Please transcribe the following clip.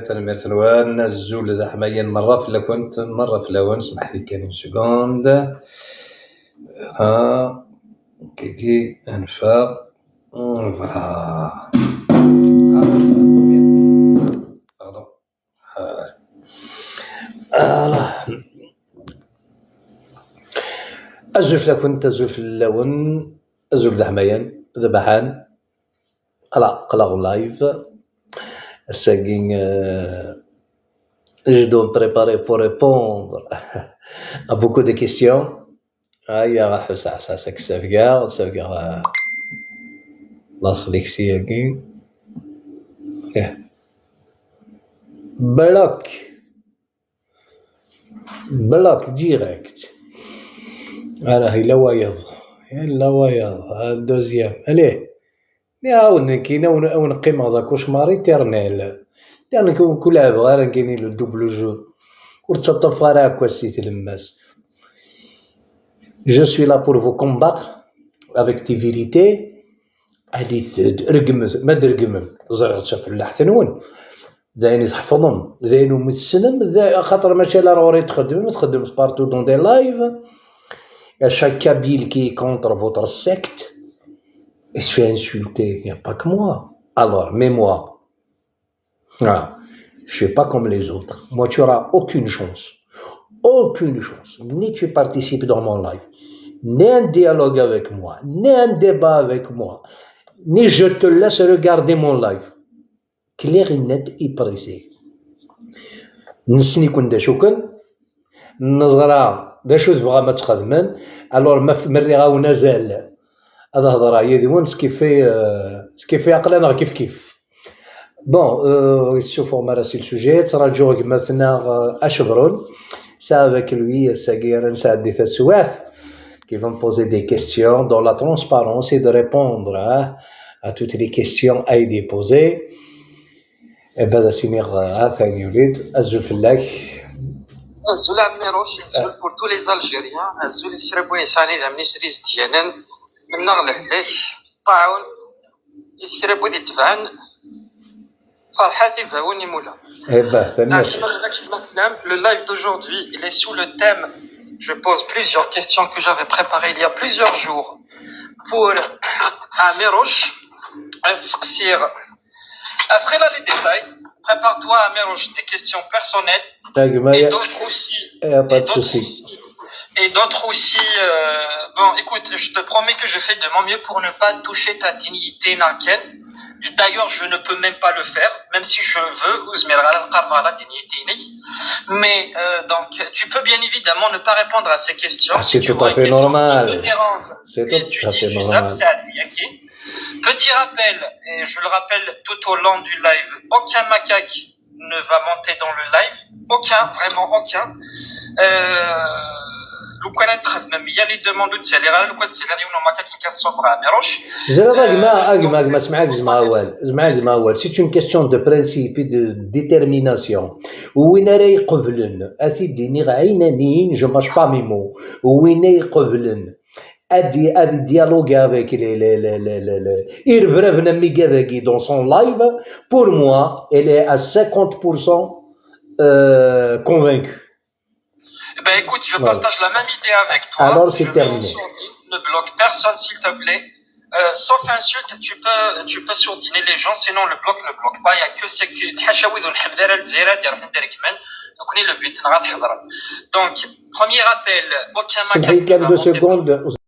تنمير وانا الزول ذا حمايا مرة في لكنت مرة في لون سمح لي كان سكوند ها كي انفا أزول في لكنت أزول في اللون أزول ذا حمايا ذبحان قلق لايف Seguing, je dois me préparer pour répondre à beaucoup de questions. Il y a ça c'est que ça regarde la sélection qui bloc direct. Alors il a voyage deuxième. Allez. نعاود كاينه ونقيم هذاك واش ماري تيرنيل يعني كل بغا راه كاينين لو دوبل جو ورتطف راه هكا السيت الماس je suis là pour vous combattre avec tes vérités علي رقم ما درقم زرعت في اللحثنون داين تحفظهم داين متسنم خاطر ماشي لا راه تخدم بارتو دون دي لايف يا chaque kabyle qui est contre votre secte et se fait insulter, il n'y a pas que moi. Alors, mais moi, voilà, je ne suis pas comme les autres. Moi, tu n'auras aucune chance. Aucune chance. Ni tu participes dans mon live, ni un dialogue avec moi, ni un débat avec moi. ni je te laisse regarder mon live. Clair et net et précis. نسني كون دا شوكن النظرة دا شو تبغى ما تخدمن الور ما ريغاو نزال هذا هضره هي ديون سكيفي عقلنا كيف بون شوفوا مراسي السوجي تراجعوا مثلا اشبرون ça avec lui Saguiran Saadi Fassouath qui va me poser des questions dans la transparence et de répondre à toutes les questions à y déposer. Et ben Simir ثاني يريد أزول في الله الزول عمي روش الزول pour tous les Algériens الزول يشربوا يساني ذا من يشريز ديالن من نغله ليش طاعون يشربوا ذي تفعن فرحاتي فاوني مولا. Le live d'aujourd'hui, il est sous le thème, je pose plusieurs questions que j'avais préparées il y a plusieurs jours pour Amirouche. Après là, les détails, prépare-toi Amirouche, des questions personnelles et d'autres aussi. Et d'autres aussi, bon écoute, je te promets que je fais de mon mieux pour ne pas toucher ta dignité naken. D'ailleurs, je ne peux même pas le faire, même si je veux, mais donc, tu peux bien évidemment ne pas répondre à ces questions. C'est tout à fait normal. C'est tout à fait normal. Petit rappel, et je le rappelle tout au long du live, aucun macaque ne va monter dans le live, aucun, vraiment aucun. لو كانت تخدم مية اللي دوموندو تسالي غير لو كانت تسالي ديال ما كاين كتصوب راه ميروش زعما اسمعك زعما اول سي اون كيستيون دو برينسيپ دو ديتيرميناسيون وين راه يقبلن افيديني عينانين جو ماش با ميمو وين يقبلن ادي ديالوغ افيك لي يربربنا ميغا داكي دون سون لايف بور موا elle est à 50% Ben écoute, je partage la même idée avec toi. Alors c'est terminé. Ne bloque personne s'il te plaît. Sauf insulte, tu peux sourdiner les gens, sinon le bloc ne bloque pas. Il n'y a que ce qui donc, premier rappel, aucun macaque.